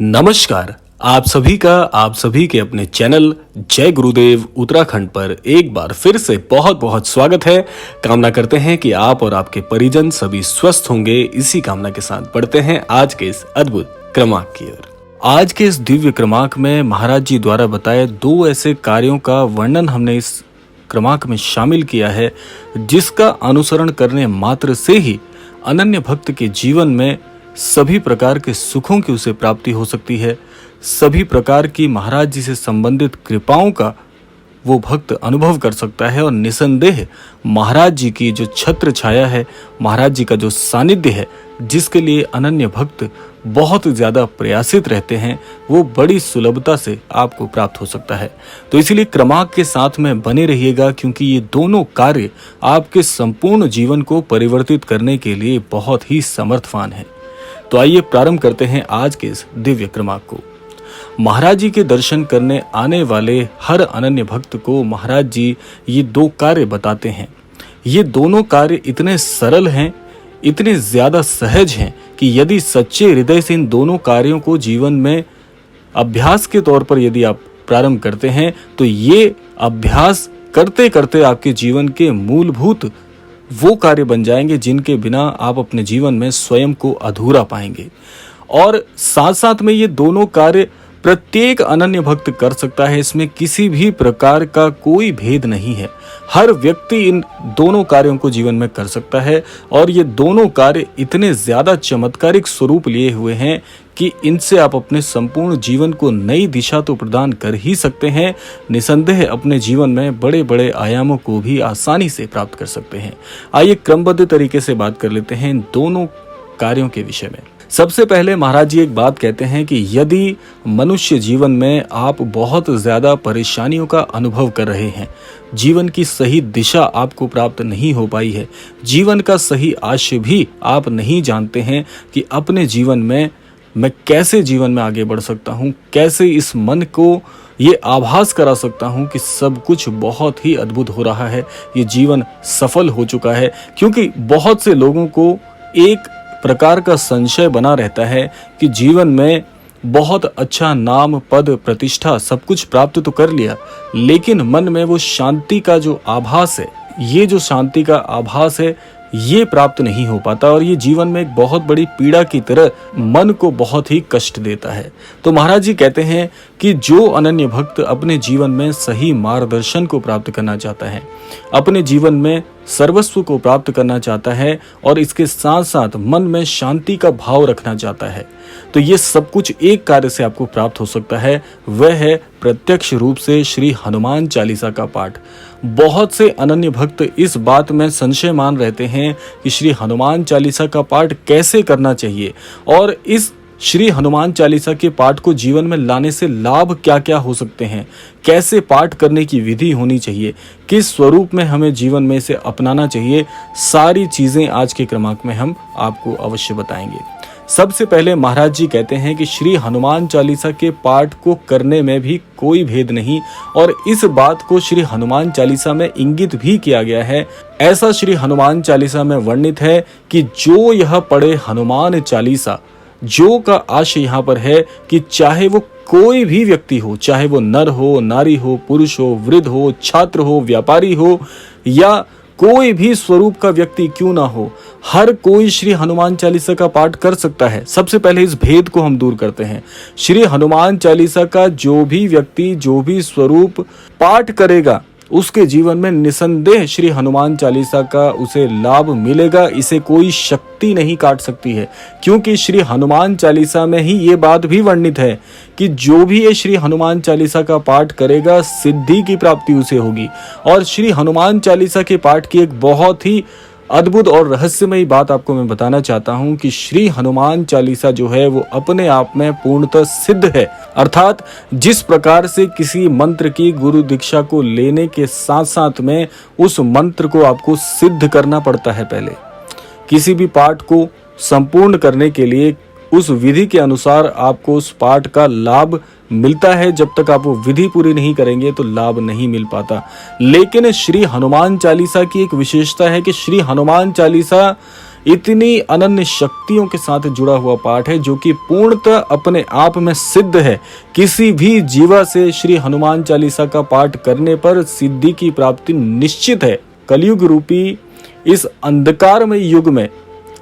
नमस्कार। आप सभी के अपने चैनल जय गुरुदेव उत्तराखंड पर एक बार फिर से बहुत बहुत स्वागत है। कामना करते हैं कि आप और आपके परिजन सभी स्वस्थ होंगे। इसी कामना के साथ बढ़ते हैं आज के इस अद्भुत क्रमांक की ओर। आज के इस दिव्य क्रमांक में महाराज जी द्वारा बताए दो ऐसे कार्यों का वर्णन हमने इस क्रमांक में शामिल किया है, जिसका अनुसरण करने मात्र से ही अनन्य भक्त के जीवन में सभी प्रकार के सुखों की उसे प्राप्ति हो सकती है। सभी प्रकार की महाराज जी से संबंधित कृपाओं का वो भक्त अनुभव कर सकता है और निसंदेह महाराज जी की जो छत्र छाया है, महाराज जी का जो सानिध्य है, जिसके लिए अनन्य भक्त बहुत ज्यादा प्रयासित रहते हैं, वो बड़ी सुलभता से आपको प्राप्त हो सकता है। तो इसीलिए क्रमांक के साथ में बने रहिएगा, क्योंकि ये दोनों कार्य आपके संपूर्ण जीवन को परिवर्तित करने के लिए बहुत ही समर्थवान है। तो आइए प्रारंभ करते हैं आज के इस दिव्य क्रमांक को। महाराज जी के दर्शन करने आने वाले हर अनन्य भक्त को महाराज जी ये दो कार्य बताते हैं। ये दोनों कार्य इतने सरल हैं, इतने ज्यादा सहज हैं कि यदि सच्चे हृदय से इन दोनों कार्यों को जीवन में अभ्यास के तौर पर यदि आप प्रारंभ करते हैं, तो ये अभ्यास करते करते आपके जीवन के मूलभूत वो कार्य बन जाएंगे जिनके बिना आप अपने जीवन में स्वयं को अधूरा पाएंगे। और साथ साथ में ये दोनों कार्य प्रत्येक अनन्य भक्त कर सकता है, इसमें किसी भी प्रकार का कोई भेद नहीं है। हर व्यक्ति इन दोनों कार्यों को जीवन में कर सकता है और ये दोनों कार्य इतने ज्यादा चमत्कारिक स्वरूप लिए हुए हैं कि इनसे आप अपने संपूर्ण जीवन को नई दिशा तो प्रदान कर ही सकते हैं, निसंदेह अपने जीवन में बड़े बड़े आयामों को भी आसानी से प्राप्त कर सकते हैं। आइए क्रमबद्ध तरीके से बात कर लेते हैं इन दोनों कार्यों के विषय में। सबसे पहले महाराज जी एक बात कहते हैं कि यदि मनुष्य जीवन में आप बहुत ज्यादा परेशानियों का अनुभव कर रहे हैं, जीवन की सही दिशा आपको प्राप्त नहीं हो पाई है, जीवन का सही आशय भी आप नहीं जानते हैं कि अपने जीवन में मैं कैसे जीवन में आगे बढ़ सकता हूँ, कैसे इस मन को ये आभास करा सकता हूँ कि सब कुछ बहुत ही अद्भुत हो रहा है, ये जीवन सफल हो चुका है। क्योंकि बहुत से लोगों को एक प्रकार का संशय बना रहता है कि जीवन में बहुत अच्छा नाम, पद, प्रतिष्ठा सब कुछ प्राप्त तो कर लिया, लेकिन मन में वो शांति का जो आभास है, ये जो शांति का आभास है, ये प्राप्त नहीं हो पाता और ये जीवन में एक बहुत बड़ी पीड़ा की तरह मन को बहुत ही कष्ट देता है। तो महाराज जी कहते हैं कि जो अनन्य भक्त अपने जीवन में सही मार्गदर्शन को प्राप्त करना चाहता है, अपने जीवन में सर्वस्व को प्राप्त करना चाहता है और इसके साथ साथ मन में शांति का भाव रखना चाहता है, तो ये सब कुछ एक कार्य से आपको प्राप्त हो सकता है। वह है प्रत्यक्ष रूप से श्री हनुमान चालीसा का पाठ। बहुत से अनन्य भक्त इस बात में संशय मान रहते हैं कि श्री हनुमान चालीसा का पाठ कैसे करना चाहिए और इस श्री हनुमान चालीसा के पाठ को जीवन में लाने से लाभ क्या क्या हो सकते हैं, कैसे पाठ करने की विधि होनी चाहिए, किस स्वरूप में हमें जीवन में इसे अपनाना चाहिए, सारी चीजें आज के क्रमांक में हम आपको अवश्य बताएंगे। सबसे पहले महाराज जी कहते हैं कि श्री हनुमान चालीसा के पाठ को करने में भी कोई भेद नहीं और इस बात को श्री हनुमान चालीसा में इंगित भी किया गया है। ऐसा श्री हनुमान चालीसा में वर्णित है कि जो यह पढ़े हनुमान चालीसा, जो का आशय यहाँ पर है कि चाहे वो कोई भी व्यक्ति हो, चाहे वो नर हो, नारी हो, पुरुष हो, वृद्ध हो, छात्र हो, व्यापारी हो या कोई भी स्वरूप का व्यक्ति क्यों ना हो, हर कोई श्री हनुमान चालीसा का पाठ कर सकता है। सबसे पहले इस भेद को हम दूर करते हैं। श्री हनुमान चालीसा का जो भी व्यक्ति, जो भी स्वरूप पाठ करेगा, उसके जीवन में निसंदेह श्री हनुमान चालीसा का उसे लाभ मिलेगा। इसे कोई शक्ति नहीं काट सकती है, क्योंकि श्री हनुमान चालीसा में ही ये बात भी वर्णित है कि जो भी ये श्री हनुमान चालीसा का पाठ करेगा, सिद्धि की प्राप्ति उसे होगी। और श्री हनुमान चालीसा के पाठ की एक बहुत ही अद्भुत और रहस्यमयी बात आपको मैं बताना चाहता हूं कि श्री हनुमान चालीसा जो है वो अपने आप में पूर्णतः सिद्ध है। अर्थात जिस प्रकार से किसी मंत्र की गुरु दीक्षा को लेने के साथ साथ में उस मंत्र को आपको सिद्ध करना पड़ता है, पहले किसी भी पाठ को संपूर्ण करने के लिए उस विधि के अनुसार आपको उस पाठ का लाभ मिलता है। जब तक आप वो विधि पूरी नहीं करेंगे तो लाभ नहीं मिल पाता। लेकिन श्री हनुमान चालीसा की एक विशेषता है कि श्री हनुमान चालीसा इतनी अनन्य शक्तियों के साथ जुड़ा हुआ पाठ है जो कि पूर्णतः अपने आप में सिद्ध है। किसी भी जीवा से श्री हनुमान चालीसा का पाठ करने पर सिद्धि की प्राप्ति निश्चित है। कलयुग रूपी इस अंधकारमय युग में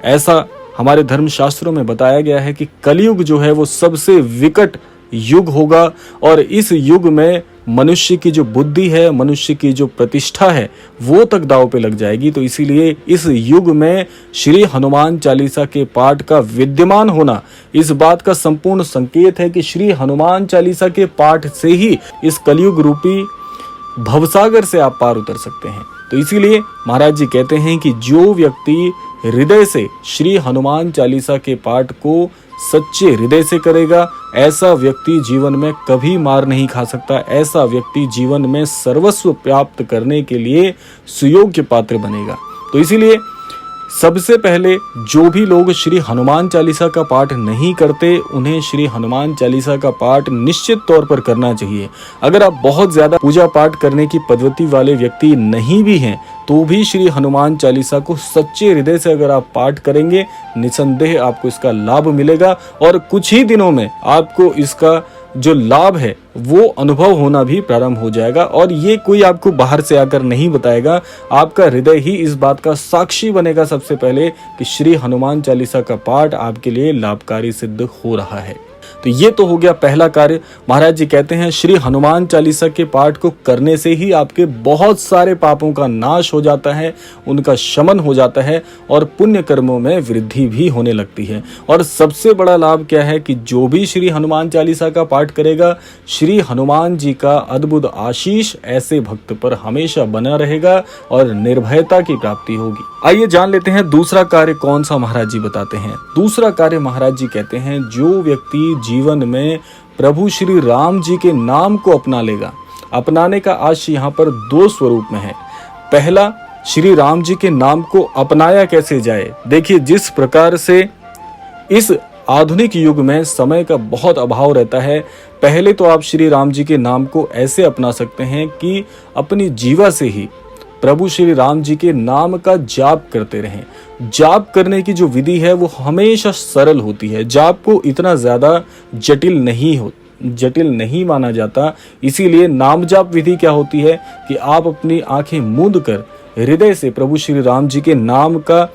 ऐसा हमारे धर्मशास्त्रों में बताया गया है कि कलयुग जो है वो सबसे विकट युग होगा और इस युग में मनुष्य की जो बुद्धि है, मनुष्य की जो प्रतिष्ठा है वो तक दांव पे लग जाएगी। तो इसीलिए इस युग में श्री हनुमान चालीसा के पाठ का विद्यमान होना इस बात का संपूर्ण संकेत है कि श्री हनुमान चालीसा के पाठ से ही इस कलयुग रूपी भवसागर से आप पार उतर सकते हैं। तो इसीलिए महाराज जी कहते हैं कि जो व्यक्ति हृदय से श्री हनुमान चालीसा के पाठ को सच्चे हृदय से करेगा, ऐसा व्यक्ति जीवन में कभी मार नहीं खा सकता। ऐसा व्यक्ति जीवन में सर्वस्व प्राप्त करने के लिए सुयोग्य पात्र बनेगा। तो इसीलिए सबसे पहले जो भी लोग श्री हनुमान चालीसा का पाठ नहीं करते उन्हें श्री हनुमान चालीसा का पाठ निश्चित तौर पर करना चाहिए। अगर आप बहुत ज्यादा पूजा पाठ करने की पद्धति वाले व्यक्ति नहीं भी हैं तो भी श्री हनुमान चालीसा को सच्चे हृदय से अगर आप पाठ करेंगे निसंदेह आपको इसका लाभ मिलेगा और कुछ ही दिनों में आपको इसका जो लाभ है वो अनुभव होना भी प्रारंभ हो जाएगा। और ये कोई आपको बाहर से आकर नहीं बताएगा, आपका हृदय ही इस बात का साक्षी बनेगा सबसे पहले कि श्री हनुमान चालीसा का पाठ आपके लिए लाभकारी सिद्ध हो रहा है। तो ये तो हो गया पहला कार्य। महाराज जी कहते हैं श्री हनुमान चालीसा के पाठ को करने से ही आपके बहुत सारे पापों का नाश हो जाता है, उनका शमन हो जाता है और पुण्य कर्मों में वृद्धि भी होने लगती है। और सबसे बड़ा लाभ क्या है कि जो भी श्री हनुमान चालीसा का पाठ करेगा, श्री हनुमान जी का अद्भुत आशीष ऐसे भक्त पर हमेशा बना रहेगा और निर्भयता की प्राप्ति होगी। आइए जान लेते हैं दूसरा कार्य कौन सा महाराज जी बताते हैं। दूसरा कार्य महाराज जी कहते हैं जो व्यक्ति जीवन में प्रभु श्री राम जी के नाम को अपना लेगा। अपनाने का आशय यहाँ पर दो स्वरूप में है। पहला, श्री राम जी के नाम को अपनाया कैसे जाए। देखिए जिस प्रकार से इस आधुनिक युग में समय का बहुत अभाव रहता है, पहले तो आप श्री राम जी के नाम को ऐसे अपना सकते हैं कि अपनी जीवा से ही प्रभु श्री राम जी के नाम का जाप करते रहें। जाप करने की जो विधि है वो हमेशा सरल होती है। जाप को इतना ज़्यादा जटिल नहीं माना जाता। इसीलिए नाम जाप विधि क्या होती है कि आप अपनी आंखें मूंद कर हृदय से प्रभु श्री राम जी के नाम का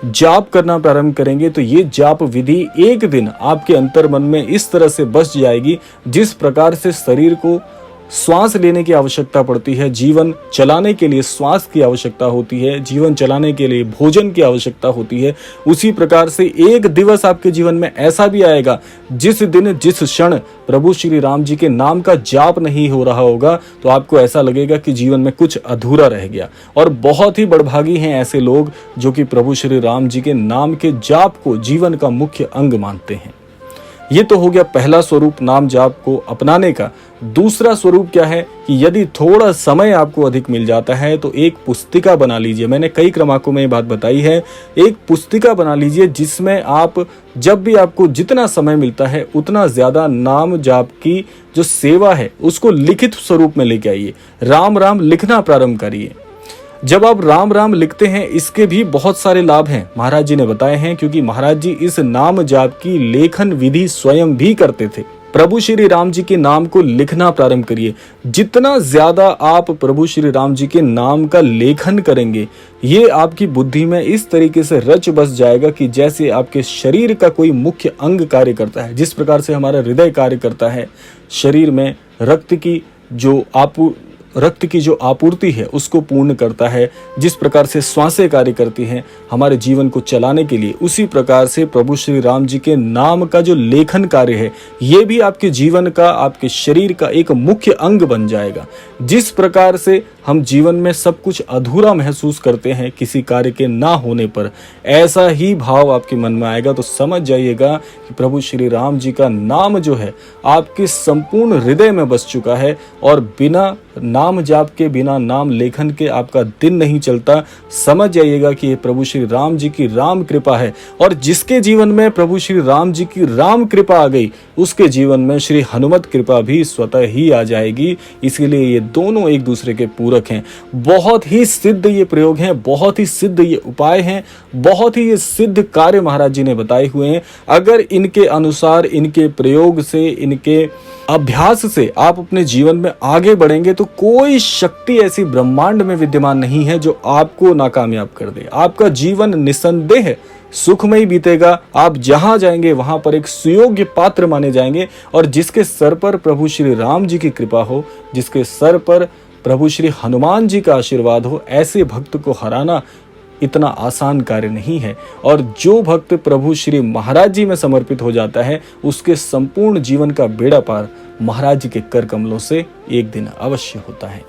जाप करना प्रारंभ करेंगे तो ये जाप विधि एक दिन आपके अंतर्मन में इस तरह से बस जाएगी जिस प्रकार से शरीर को श्वास लेने की आवश्यकता पड़ती है, जीवन चलाने के लिए श्वास की आवश्यकता होती है, जीवन चलाने के लिए भोजन की आवश्यकता होती है, उसी प्रकार से एक दिवस आपके जीवन में ऐसा भी आएगा जिस दिन जिस क्षण प्रभु श्री राम जी के नाम का जाप नहीं हो रहा होगा तो आपको ऐसा लगेगा कि जीवन में कुछ अधूरा रह गया। और बहुत ही बड़भागी हैं ऐसे लोग जो कि प्रभु श्री राम जी के नाम के जाप को जीवन का मुख्य अंग मानते हैं। ये तो हो गया पहला स्वरूप नाम जाप को अपनाने का। दूसरा स्वरूप क्या है कि यदि थोड़ा समय आपको अधिक मिल जाता है तो एक पुस्तिका बना लीजिए। मैंने कई क्रमांकों में ये बात बताई है। एक पुस्तिका बना लीजिए जिसमें आप जब भी आपको जितना समय मिलता है उतना ज्यादा नाम जाप की जो सेवा है उसको लिखित स्वरूप में लेके आइए। राम राम लिखना प्रारंभ करिए। जब आप राम राम लिखते हैं इसके भी बहुत सारे लाभ हैं, महाराज जी ने बताए हैं, क्योंकि महाराज जी इस नाम जाप की लेखन विधि स्वयं भी करते थे। प्रभु श्री राम जी के नाम को लिखना प्रारंभ करिए। जितना ज्यादा आप प्रभु श्री राम जी के नाम का लेखन करेंगे ये आपकी बुद्धि में इस तरीके से रच बस जाएगा कि जैसे आपके शरीर का कोई मुख्य अंग कार्य करता है, जिस प्रकार से हमारा हृदय कार्य करता है, शरीर में रक्त की जो आपूर्ति है उसको पूर्ण करता है, जिस प्रकार से श्वासें कार्य करती हैं हमारे जीवन को चलाने के लिए, उसी प्रकार से प्रभु श्री राम जी के नाम का जो लेखन कार्य है ये भी आपके जीवन का, आपके शरीर का एक मुख्य अंग बन जाएगा। जिस प्रकार से हम जीवन में सब कुछ अधूरा महसूस करते हैं किसी कार्य के ना होने पर, ऐसा ही भाव आपके मन में आएगा। तो समझ जाइएगा कि प्रभु श्री राम जी का नाम जो है आपके संपूर्ण हृदय में बस चुका है और बिना नाम जाप के बिना, नाम लेखन के आपका दिन नहीं चलता, समझ जाइएगा कि ये प्रभु श्री राम जी की राम कृपा है। और जिसके जीवन में प्रभु श्री राम जी की राम कृपा आ गई, उसके जीवन में श्री हनुमत कृपा भी स्वतः ही आ जाएगी। इसीलिए ये दोनों एक दूसरे के पूरक हैं। बहुत ही सिद्ध ये प्रयोग हैं, बहुत ही सिद्ध ये उपाय हैं, बहुत ही ये सिद्ध कार्य महाराज जी ने बताए हुए हैं। अगर इनके अनुसार, इनके प्रयोग से, इनके अभ्यास से आप अपने जीवन में आगे बढ़ेंगे तो कोई शक्ति ऐसी ब्रह्मांड में विद्यमान नहीं है जो आपको नाकामयाब कर दे। आपका जीवन निसंदेह सुखमय बीतेगा। आप जहां जाएंगे वहां पर एक सुयोग्य पात्र माने जाएंगे। और जिसके सर पर प्रभु श्री राम जी की कृपा हो, जिसके सर पर प्रभु श्री हनुमान जी का आशीर्वाद हो, ऐसे भक्त को हराना इतना आसान कार्य नहीं है। और जो भक्त प्रभु श्री महाराज जी में समर्पित हो जाता है, उसके संपूर्ण जीवन का बेड़ा पार महाराज जी के कर कमलों से एक दिन अवश्य होता है।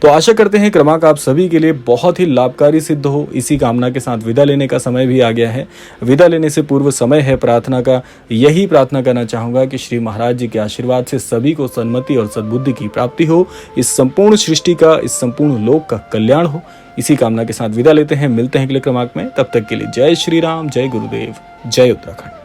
तो आशा करते हैं क्रमांक आप सभी के लिए बहुत ही लाभकारी सिद्ध हो। इसी कामना के साथ विदा लेने का समय भी आ गया है। विदा लेने से पूर्व समय है प्रार्थना का। यही प्रार्थना करना चाहूंगा कि श्री महाराज जी के आशीर्वाद से सभी को सन्मति और सद्बुद्धि की प्राप्ति हो, इस संपूर्ण सृष्टि का, इस संपूर्ण लोक का कल्याण हो। इसी कामना के साथ विदा लेते हैं। मिलते हैं अगले क्रमांक में। तब तक के लिए जय श्री राम, जय गुरुदेव, जय उत्तराखंड।